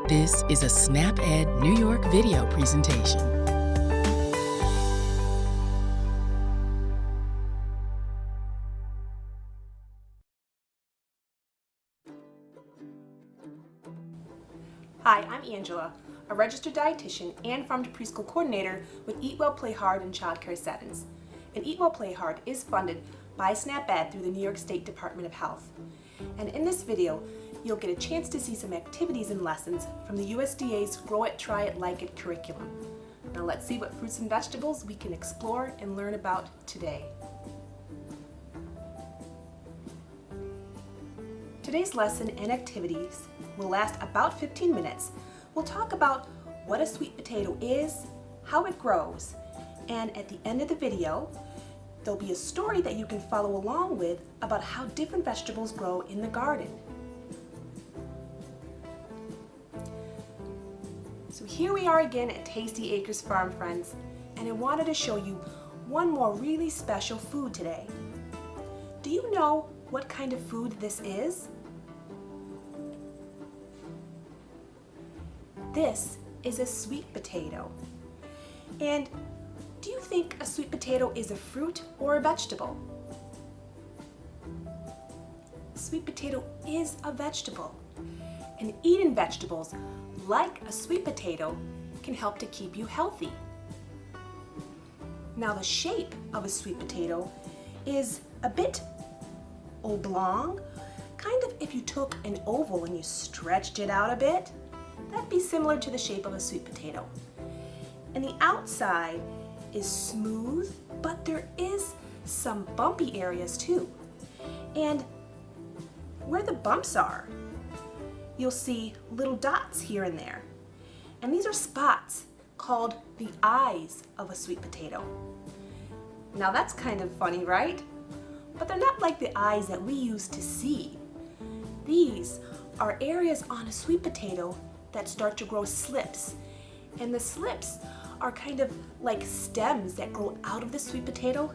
This is a SnapEd New York video presentation. Hi, I'm Angela, a registered dietitian and farm-to-preschool coordinator with Eat Well, Play Hard in Child Care Settings. And Eat Well, Play Hard is funded by SnapEd through the New York State Department of Health. And in this video, you'll get a chance to see some activities and lessons from the USDA's Grow It, Try It, Like It curriculum. Now let's see what fruits and vegetables we can explore and learn about today. Today's lesson and activities will last about 15 minutes. We'll talk about what a sweet potato is, how it grows, and at the end of the video, there'll be a story that you can follow along with about how different vegetables grow in the garden. So here we are again at Tasty Acres Farm, friends, and I wanted to show you one more really special food today. Do you know what kind of food this is? This is a sweet potato. And do you think a sweet potato is a fruit or a vegetable? Sweet potato is a vegetable. And eating vegetables, like a sweet potato, can help to keep you healthy. Now the shape of a sweet potato is a bit oblong, kind of if you took an oval and you stretched it out a bit. That'd be similar to the shape of a sweet potato. And the outside is smooth, but there is some bumpy areas too. And where the bumps are, you'll see little dots here and there. And these are spots called the eyes of a sweet potato. Now that's kind of funny, right? But they're not like the eyes that we use to see. These are areas on a sweet potato that start to grow slips. And the slips are kind of like stems that grow out of the sweet potato.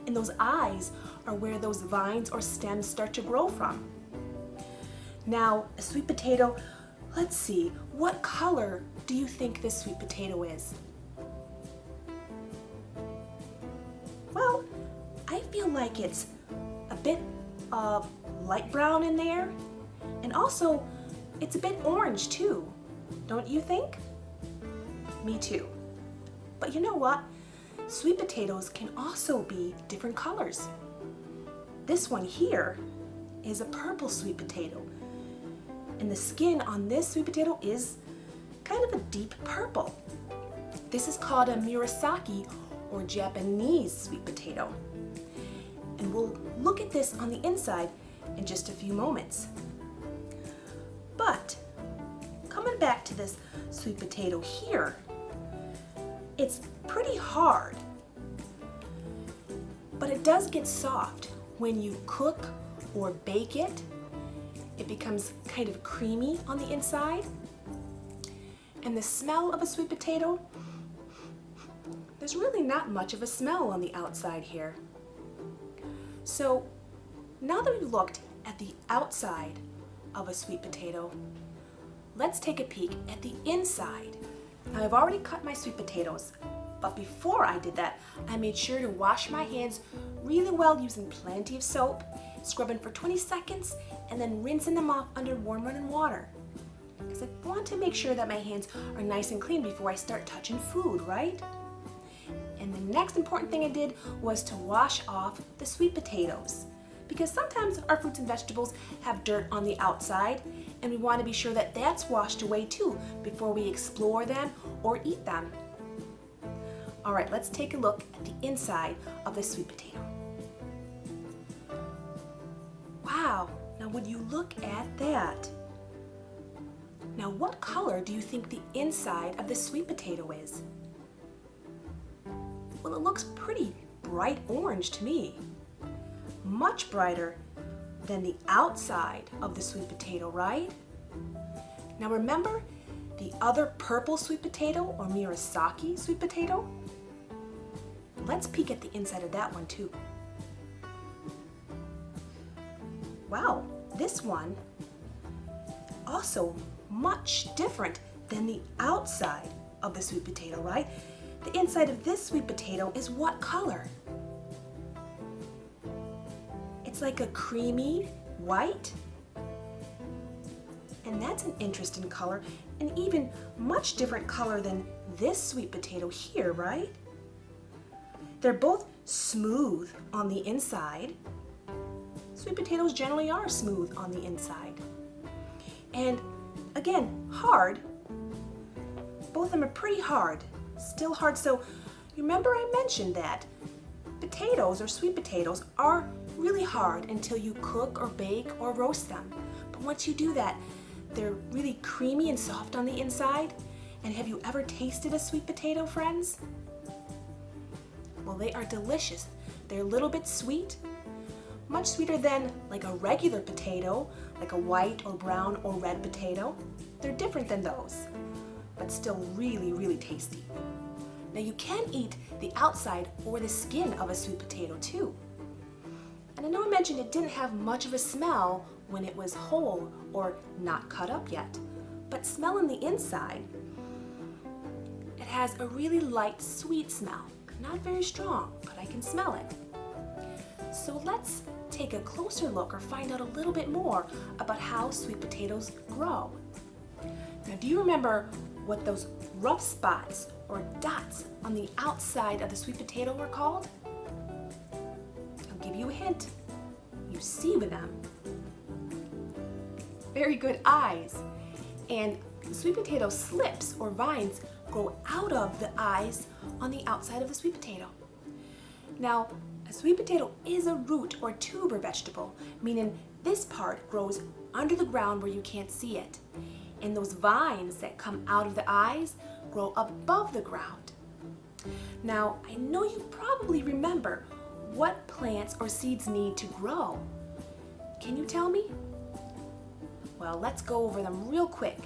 And those eyes are where those vines or stems start to grow from. Now, a sweet potato, let's see, what color do you think this sweet potato is? Well, I feel like it's a bit light brown in there, and also it's a bit orange too, don't you think? Me too. But you know what? Sweet potatoes can also be different colors. This one here is a purple sweet potato. And the skin on this sweet potato is kind of a deep purple. This is called a Murasaki or Japanese sweet potato. And we'll look at this on the inside in just a few moments. But coming back to this sweet potato here, it's pretty hard, but it does get soft when you cook or bake it. It becomes kind of creamy on the inside. And the smell of a sweet potato, there's really not much of a smell on the outside here. So now that we've looked at the outside of a sweet potato, let's take a peek at the inside. Now I've already cut my sweet potatoes, but before I did that, I made sure to wash my hands really well using plenty of soap, scrubbing for 20 seconds, and then rinsing them off under warm running water. Because I want to make sure that my hands are nice and clean before I start touching food, right? And the next important thing I did was to wash off the sweet potatoes. Because sometimes our fruits and vegetables have dirt on the outside, and we want to be sure that that's washed away too before we explore them or eat them. All right, let's take a look at the inside of the sweet potato. Wow, now would you look at that? Now what color do you think the inside of the sweet potato is? Well, it looks pretty bright orange to me. Much brighter than the outside of the sweet potato, right? Now remember the other purple sweet potato or Murasaki sweet potato? Let's peek at the inside of that one too. Wow, this one also much different than the outside of the sweet potato, right? The inside of this sweet potato is what color? It's like a creamy white. And that's an interesting color, and even much different color than this sweet potato here, right? They're both smooth on the inside. Sweet potatoes generally are smooth on the inside. And again, hard. Both of them are pretty hard, still hard. So remember I mentioned that potatoes or sweet potatoes are really hard until you cook or bake or roast them. But once you do that, they're really creamy and soft on the inside. And have you ever tasted a sweet potato, friends? Well, they are delicious. They're a little bit sweet, much sweeter than like a regular potato, like a white or brown or red potato. They're different than those, but still really, really tasty. Now you can eat the outside or the skin of a sweet potato too. And I know I mentioned it didn't have much of a smell when it was whole or not cut up yet, but smelling the inside, it has a really light, sweet smell. Not very strong, but I can smell it. So let's take a closer look or find out a little bit more about how sweet potatoes grow. Now, do you remember what those rough spots or dots on the outside of the sweet potato were called? I'll give you a hint. You see with them. Very good, eyes. And the sweet potato slips or vines grow out of the eyes on the outside of the sweet potato. Now, a sweet potato is a root or tuber vegetable, meaning this part grows under the ground where you can't see it. And those vines that come out of the eyes grow above the ground. Now, I know you probably remember what plants or seeds need to grow. Can you tell me? Well, let's go over them real quick.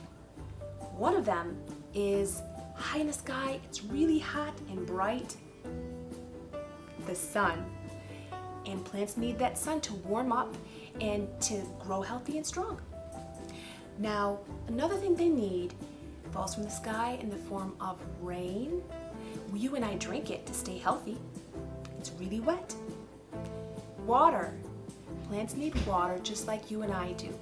One of them is high in the sky, it's really hot and bright. The sun. And plants need that sun to warm up and to grow healthy and strong. Now, another thing they need falls from the sky in the form of rain. You and I drink it to stay healthy. It's really wet. Water. Plants need water just like you and I do.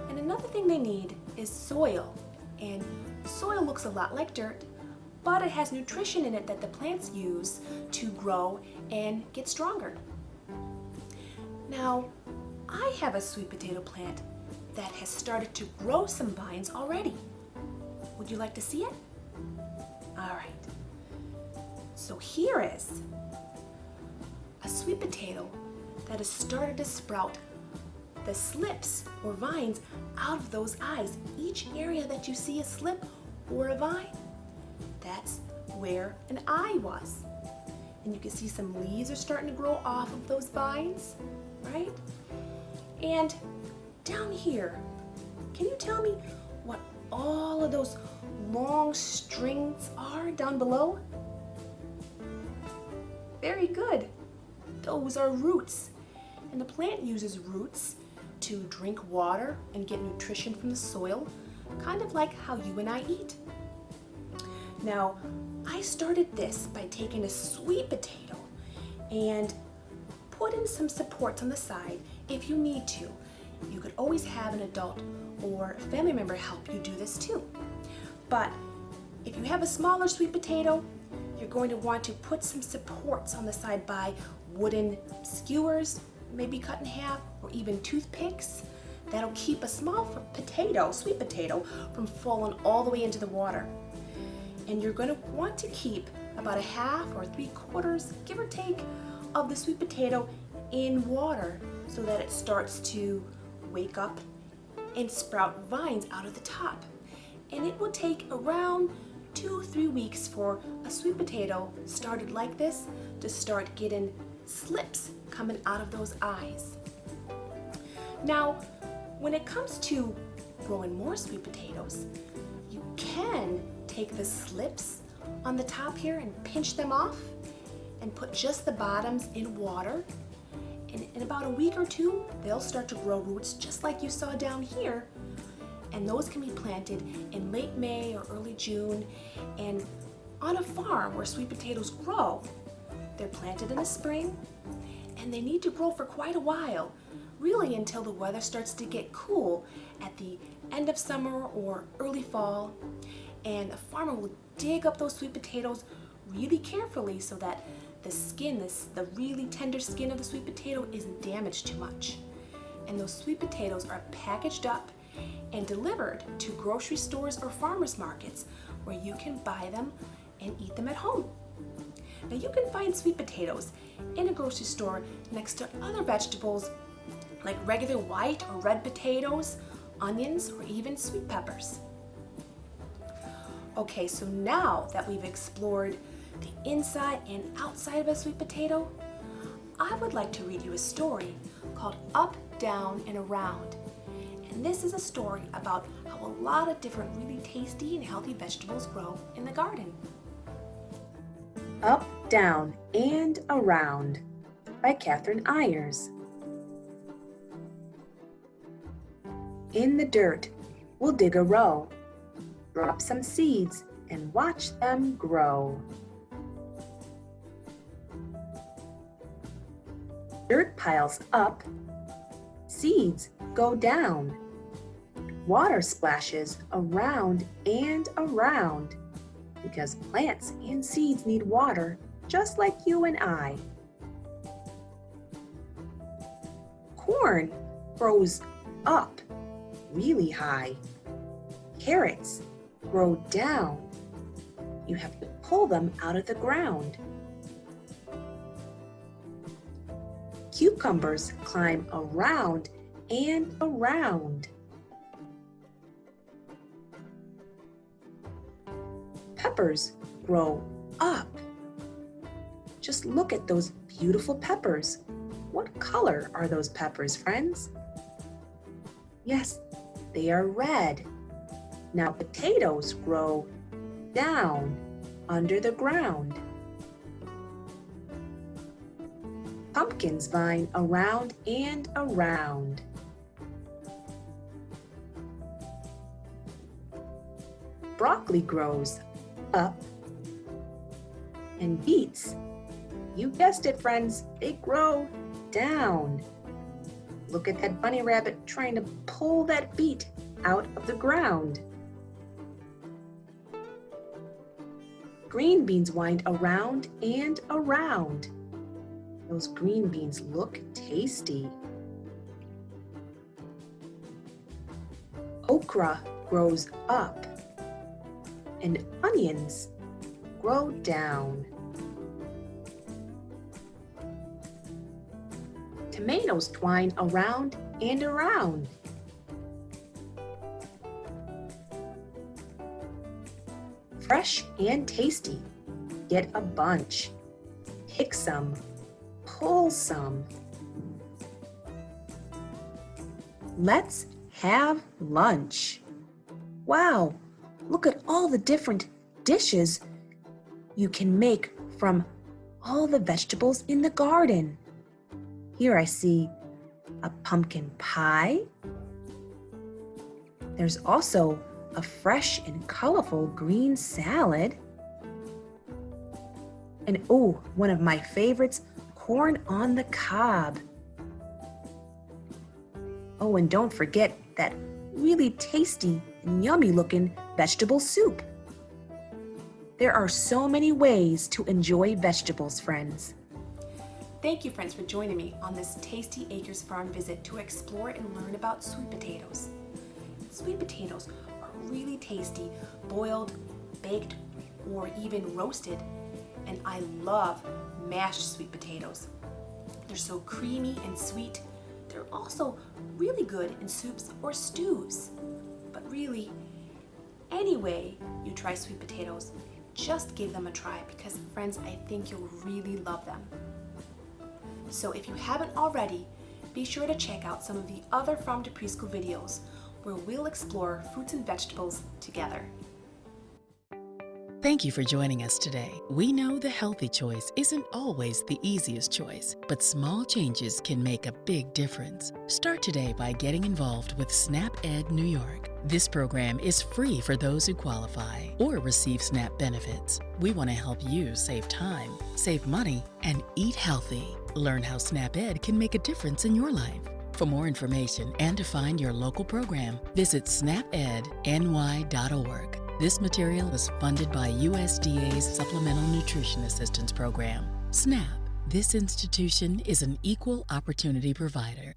And another thing they need is soil. And soil looks a lot like dirt, but it has nutrition in it that the plants use to grow and get stronger. Now, I have a sweet potato plant that has started to grow some vines already. Would you like to see it? All right. So here is a sweet potato that has started to sprout the slips or vines out of those eyes. Each area that you see a slip or a vine, that's where an eye was. And you can see some leaves are starting to grow off of those vines, right? And down here, can you tell me what all of those long strings are down below? Very good. Those are roots. And the plant uses roots to drink water and get nutrition from the soil, kind of like how you and I eat. Now, I started this by taking a sweet potato and putting some supports on the side if you need to. You could always have an adult or a family member help you do this too. But if you have a smaller sweet potato, you're going to want to put some supports on the side by wooden skewers, maybe cut in half, or even toothpicks. That'll keep a small potato, sweet potato, from falling all the way into the water. And you're going to want to keep about a half or 3/4, give or take, of the sweet potato in water so that it starts to wake up and sprout vines out of the top. And it will take around 2-3 weeks for a sweet potato started like this to start getting slips coming out of those eyes. Now, when it comes to growing more sweet potatoes, you can take the slips on the top here and pinch them off and put just the bottoms in water. And in about a week or two, they'll start to grow roots just like you saw down here. and those can be planted in late May or early June, and on a farm where sweet potatoes grow. They're planted in the spring, and they need to grow for quite a while, really until the weather starts to get cool at the end of summer or early fall. And the farmer will dig up those sweet potatoes really carefully so that the skin, the really tender skin of the sweet potato, isn't damaged too much. And those sweet potatoes are packaged up and delivered to grocery stores or farmers markets where you can buy them and eat them at home. Now you can find sweet potatoes in a grocery store next to other vegetables like regular white or red potatoes, onions, or even sweet peppers. Okay, so now that we've explored the inside and outside of a sweet potato, I would like to read you a story called Up, Down, and Around. And this is a story about how a lot of different really tasty and healthy vegetables grow in the garden. Up, Down, and Around by Catherine Ayers. In the dirt, we'll dig a row, drop some seeds, and watch them grow. Dirt piles up, seeds go down. Water splashes around and around, because plants and seeds need water just like you and I. Corn grows up really high. Carrots grow down. You have to pull them out of the ground. Cucumbers climb around and around. Peppers grow up. Just look at those beautiful peppers. What color are those peppers, friends? Yes, they are red. Now potatoes grow down under the ground. Pumpkins vine around and around. Broccoli grows up. And beets, you guessed it, friends, they grow down. Look at that bunny rabbit trying to pull that beet out of the ground. Green beans wind around and around. Those green beans look tasty. Okra grows up, and onions grow down. Tomatoes twine around and around. Fresh and tasty, get a bunch. Pick some, pull some. Let's have lunch. Wow, look at all the different dishes you can make from all the vegetables in the garden. Here I see a pumpkin pie. There's also a fresh and colorful green salad. And oh, one of my favorites, corn on the cob. Oh, and don't forget that really tasty and yummy looking vegetable soup. There are so many ways to enjoy vegetables, friends. Thank you, friends, for joining me on this Tasty Acres Farm visit to explore and learn about sweet potatoes. Sweet potatoes are really tasty, boiled, baked, or even roasted. And I love mashed sweet potatoes. They're so creamy and sweet. They're also really good in soups or stews. But really, any way you try sweet potatoes, just give them a try because, friends, I think you'll really love them. So if you haven't already, be sure to check out some of the other Farm to Preschool videos where we'll explore fruits and vegetables together. Thank you for joining us today. We know the healthy choice isn't always the easiest choice, but small changes can make a big difference. Start today by getting involved with SNAP Ed New York. This program is free for those who qualify or receive SNAP benefits. We want to help you save time, save money, and eat healthy. Learn how SNAP Ed can make a difference in your life. For more information and to find your local program, visit snapedny.org. This material is funded by USDA's Supplemental Nutrition Assistance Program. SNAP. This institution is an equal opportunity provider.